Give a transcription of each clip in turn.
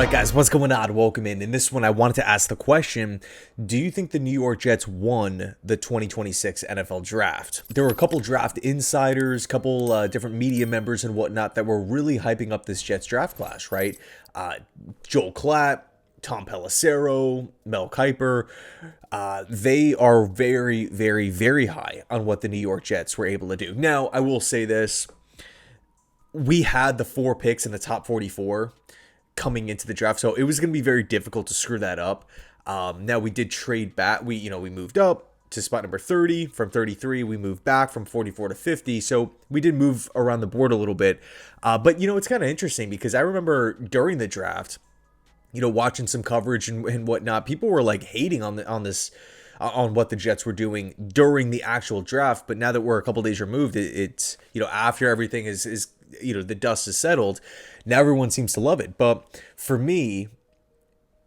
Alright guys, what's going on? Welcome in. In this one, I wanted to ask the question, do you think the New York Jets won the 2026 NFL Draft? There were a couple draft insiders, couple different media members and whatnot that were really hyping up this Jets draft class, right? Joel Klatt, Tom Pelissero, Mel Kiper, they are very, very, very high on what the New York Jets were able to do. Now, I will say this. We had the 4 picks in the top 44 coming into the draft, so it was going to be very difficult to screw that up. Now we did trade back. We moved up to spot number 30 from 33. We moved back from 44 to 50. So we did move around the board a little bit. But it's kind of interesting because I remember during the draft, watching some coverage and whatnot, people were like hating on what the Jets were doing during the actual draft. But now that we're a couple days removed, it's after everything is the dust is settled, now everyone seems to love it. But for me,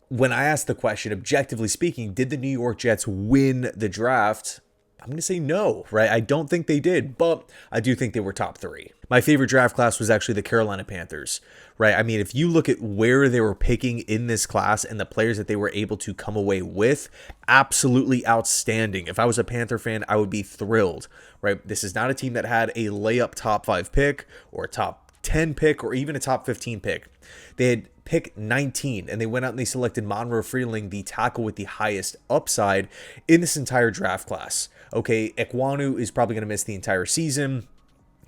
when I asked the question, objectively speaking, did the New York Jets win the draft? I'm going to say no, right? I don't think they did, but I do think they were top 3. My favorite draft class was actually the Carolina Panthers, right? I mean, if you look at where they were picking in this class and the players that they were able to come away with, absolutely outstanding. If I was a Panther fan, I would be thrilled, right? This is not a team that had a layup top 5 pick or a top 10 pick or even a top 15 pick. They had pick 19 and they went out and they selected Monroe Freeling, the tackle with the highest upside in this entire draft class. Okay, Ekwonu is probably going to miss the entire season.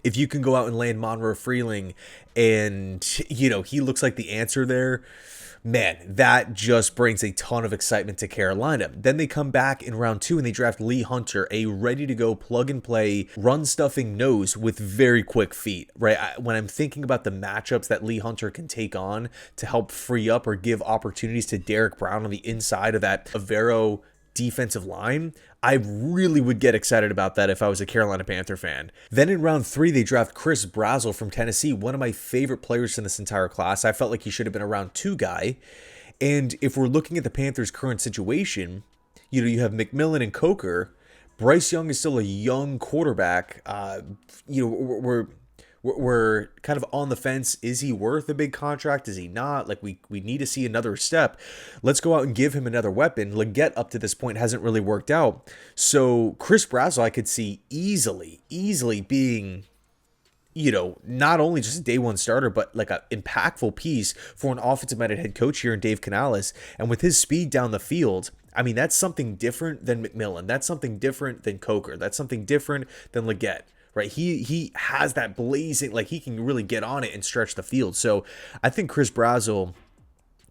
If you can go out and land Monroe Freeling and, he looks like the answer there, man, that just brings a ton of excitement to Carolina. Then they come back in round 2 and they draft Lee Hunter, a ready-to-go plug-and-play, run-stuffing nose with very quick feet, right? When I'm thinking about the matchups that Lee Hunter can take on to help free up or give opportunities to Derek Brown on the inside of that Avero defensive line, I really would get excited about that if I was a Carolina Panther fan. Then in round 3, they draft Chris Brazzell from Tennessee, one of my favorite players in this entire class. I felt like he should have been a round 2 guy. And if we're looking at the Panthers' current situation, you have McMillan and Coker. Bryce Young is still a young quarterback. We're kind of on the fence. Is he worth a big contract? Is he not? Like, we need to see another step. Let's go out and give him another weapon. Leggett up to this point hasn't really worked out. So Chris Brazzell, I could see easily being, not only just a day one starter, but like an impactful piece for an offensive-minded head coach here in Dave Canales. And with his speed down the field, I mean, that's something different than McMillan. That's something different than Coker. That's something different than Leggett. Right, he has that blazing, like he can really get on it and stretch the field. So I think Chris Brazzell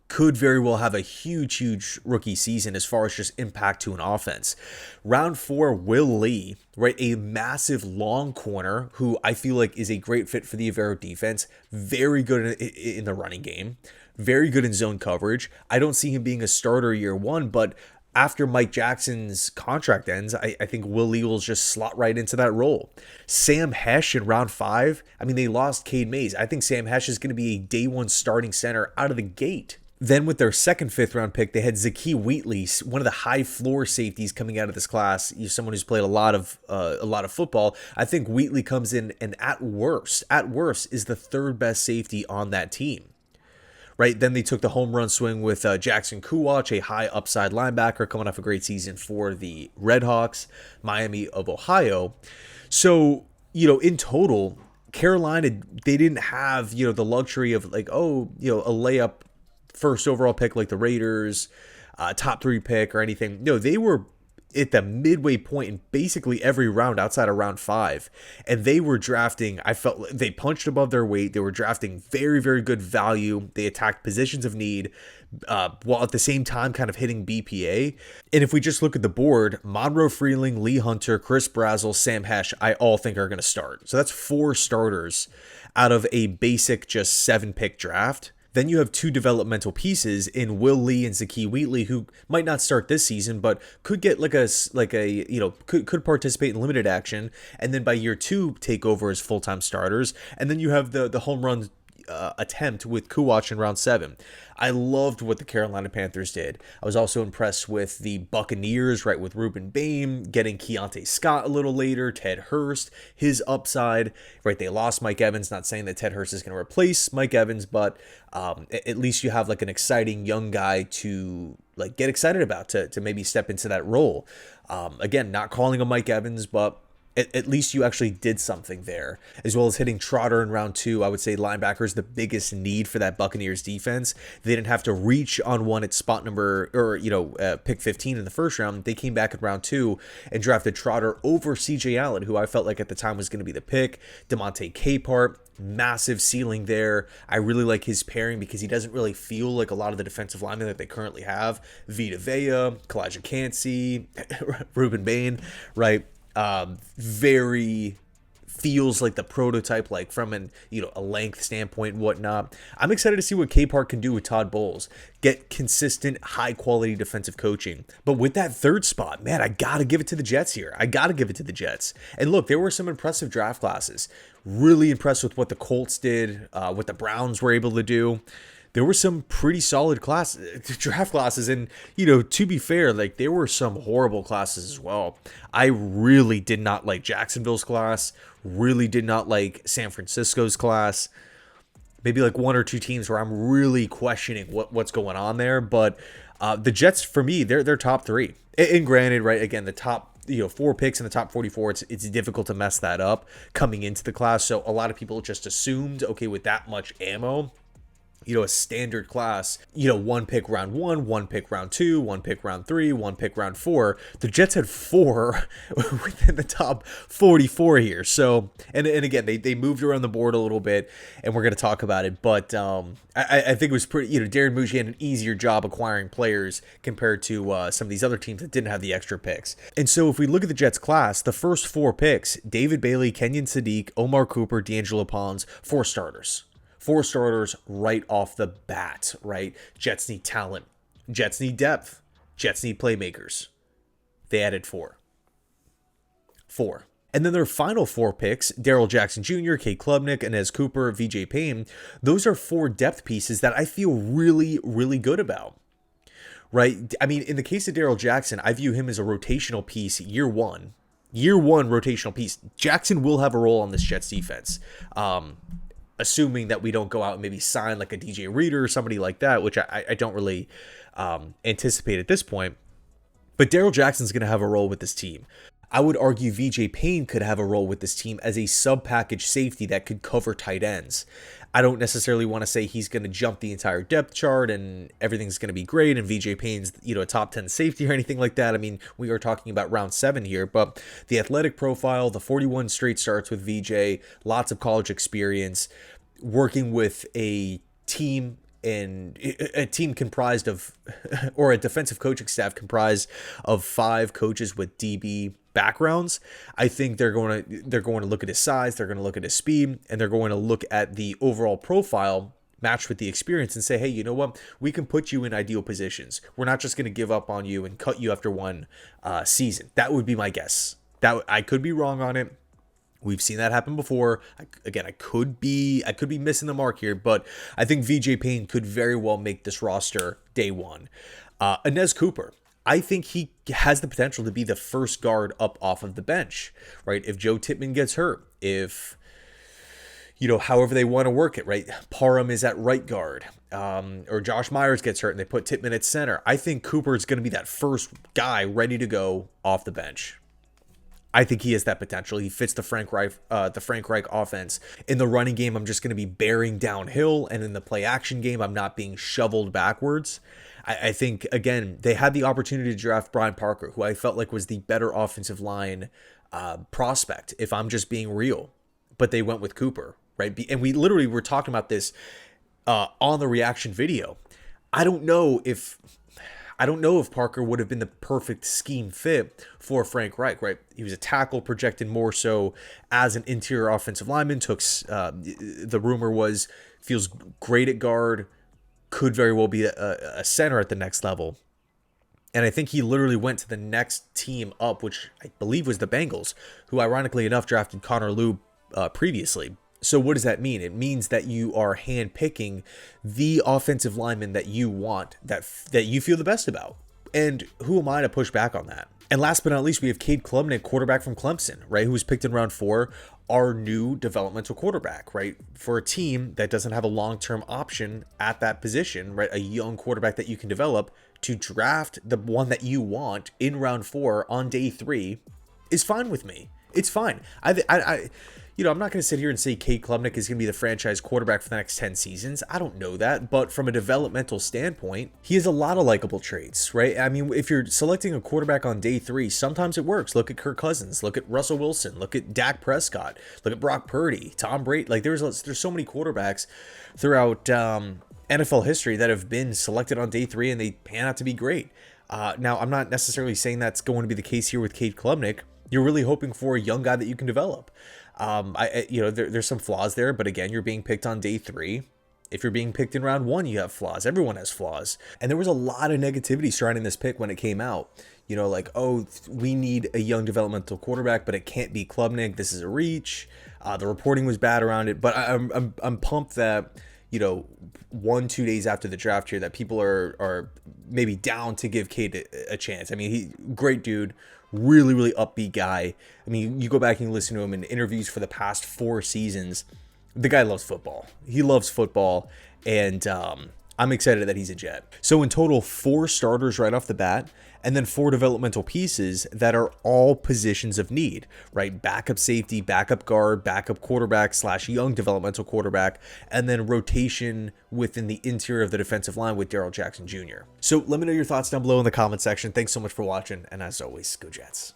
could very well have a huge rookie season as far as just impact to an offense. Round 4, Will Lee, right, a massive long corner who I feel like is a great fit for the Avero defense. Very good in the running game, very good in zone coverage. I don't see him being a starter year 1, but after Mike Jackson's contract ends, I think Will Lee will just slot right into that role. Sam Hesh in round 5. I mean, they lost Cade Mays. I think Sam Hesh is going to be a day 1 starting center out of the gate. Then with their second 5th round pick, they had Zakee Wheatley, one of the high floor safeties coming out of this class. He's someone who's played a lot of football. I think Wheatley comes in and at worst is the 3rd best safety on that team. Right, then they took the home run swing with Jackson Kuwach, a high upside linebacker coming off a great season for the Redhawks, Miami of Ohio. So, in total, Carolina, they didn't have, the luxury of like, a layup first overall pick like the Raiders, top 3 pick or anything. No, they were at the midway point in basically every round outside of round 5. And they were drafting, I felt they punched above their weight. They were drafting very, very good value. They attacked positions of need while at the same time kind of hitting BPA. And if we just look at the board, Monroe Freeling, Lee Hunter, Chris Brazzell, Sam Hesh, I all think are going to start. So that's 4 starters out of a basic just 7-pick draft. Then you have 2 developmental pieces in Will Lee and Zakee Wheatley, who might not start this season, but could get could participate in limited action, and then by year 2 take over as full-time starters. And then you have the home run attempt with Kuwatch in round 7. I loved what the Carolina Panthers did. I was also impressed with the Buccaneers, right, with Ruben Bain, getting Keontae Scott a little later, Ted Hurst, his upside, right, they lost Mike Evans, not saying that Ted Hurst is going to replace Mike Evans, but at least you have like an exciting young guy to like get excited about, to maybe step into that role. Again, not calling him Mike Evans, but at least you actually did something there, as well as hitting Trotter in round 2. I would say linebacker is the biggest need for that Buccaneers defense. They didn't have to reach on one at spot number, or, pick 15 in the first round. They came back in round 2 and drafted Trotter over CJ Allen, who I felt like at the time was going to be the pick. Demonte Capehart, massive ceiling there. I really like his pairing because he doesn't really feel like a lot of the defensive linemen that they currently have. Vita Vea, Kalijah Cansey, Ruben Bain, right? Very feels like the prototype, like from a length standpoint and whatnot. I'm excited to see what Capehart can do with Todd Bowles. Get consistent, high quality defensive coaching. But with that third spot, man, I gotta give it to the Jets here. I gotta give it to the Jets. And look, there were some impressive draft classes. Really impressed with what the Colts did, what the Browns were able to do. There were some pretty solid draft classes, and to be fair, like there were some horrible classes as well. I really did not like Jacksonville's class, really did not like San Francisco's class. Maybe like one or two teams where I'm really questioning what's going on there, but the Jets, for me, they're top 3. And granted, right, again, the top 4 picks in the top 44, it's difficult to mess that up coming into the class. So a lot of people just assumed, okay, with that much ammo, a standard class, 1 pick round 1, 1 pick round 2, 1 pick round 3, 1 pick round 4. The Jets had 4 within the top 44 here. So, and again, they moved around the board a little bit, and we're going to talk about it. But I think it was pretty, Darren Muji had an easier job acquiring players compared to some of these other teams that didn't have the extra picks. And so if we look at the Jets class, the first 4 picks, David Bailey, Kenyon Sadiq, Omar Cooper, D'Angelo Pons, 4 starters. 4 starters right off the bat, right? Jets need talent. Jets need depth. Jets need playmakers. They added 4. And then their final 4 picks, Darrell Jackson Jr., Cade Klubnik, Anez Cooper, VJ Payne, those are 4 depth pieces that I feel really, really good about, right? I mean, in the case of Darrell Jackson, I view him as a rotational piece year one. Year 1 rotational piece. Jackson will have a role on this Jets defense. Assuming that we don't go out and maybe sign like a DJ Reader or somebody like that, which I don't really anticipate at this point. But Darrell Jackson's going to have a role with this team. I would argue VJ Payne could have a role with this team as a sub-package safety that could cover tight ends. I don't necessarily want to say he's going to jump the entire depth chart and everything's going to be great and VJ Payne's, a top 10 safety or anything like that. I mean, we are talking about round 7 here, but the athletic profile, the 41 straight starts with VJ, lots of college experience, working with a team comprised of, or a defensive coaching staff comprised of 5 coaches with DB backgrounds. I think they're going to look at his size, they're going to look at his speed, and they're going to look at the overall profile matched with the experience and say, hey, you know what? We can put you in ideal positions. We're not just going to give up on you and cut you after one season. That would be my guess. That I could be wrong on it. We've seen that happen before. I could be missing the mark here, but I think VJ Payne could very well make this roster day one. Anez Cooper, I think he has the potential to be the first guard up off of the bench, right? If Joe Tippmann gets hurt, if, however they want to work it, right? Parham is at right guard, or Josh Myers gets hurt and they put Tippmann at center. I think Cooper is going to be that first guy ready to go off the bench. I think he has that potential. He fits the Frank Reich offense. In the running game, I'm just going to be bearing downhill, and in the play action game, I'm not being shoveled backwards. I think, again, they had the opportunity to draft Brian Parker, who I felt like was the better offensive line prospect, if I'm just being real. But they went with Cooper, right? And we literally were talking about this on the reaction video. I don't know if Parker would have been the perfect scheme fit for Frank Reich, right? He was a tackle, projected more so as an interior offensive lineman. The rumor was feels great at guard, could very well be a center at the next level. And I think he literally went to the next team up, which I believe was the Bengals, who ironically enough drafted Connor Lew previously. So what does that mean? It means that you are handpicking the offensive lineman that you want, that you feel the best about. And who am I to push back on that? And last but not least, we have Cade Klubnik, quarterback from Clemson, right? Who was picked in round 4, our new developmental quarterback, right? For a team that doesn't have a long-term option at that position, right? A young quarterback that you can develop, to draft the one that you want in round 4 on day 3 is fine with me. It's fine. I'm not going to sit here and say Cade Klubnik is going to be the franchise quarterback for the next 10 seasons. I don't know that, but from a developmental standpoint, he has a lot of likable traits, right? I mean, if you're selecting a quarterback on day 3, sometimes it works. Look at Kirk Cousins, look at Russell Wilson, look at Dak Prescott, look at Brock Purdy, Tom Brady. Like there's so many quarterbacks throughout NFL history that have been selected on day 3 and they pan out to be great. Now, I'm not necessarily saying that's going to be the case here with Cade Klubnik. You're really hoping for a young guy that you can develop. There's some flaws there, but again, you're being picked on day 3. If you're being picked in round 1, you have flaws. Everyone has flaws. And there was a lot of negativity surrounding this pick when it came out. Like, oh, we need a young developmental quarterback, but it can't be Klubnik. This is a reach. The reporting was bad around it, but I'm pumped that 1-2 days after the draft here that people are maybe down to give Cade a chance. I mean, he great dude, really, really upbeat guy. I mean, you go back and you listen to him in interviews for the past 4 seasons. The guy loves football. He loves football, and I'm excited that he's a Jet. So in total, 4 starters right off the bat, and then 4 developmental pieces that are all positions of need, right? Backup safety, backup guard, backup quarterback / young developmental quarterback, and then rotation within the interior of the defensive line with Darrell Jackson Jr. So let me know your thoughts down below in the comment section. Thanks so much for watching, and as always, go Jets.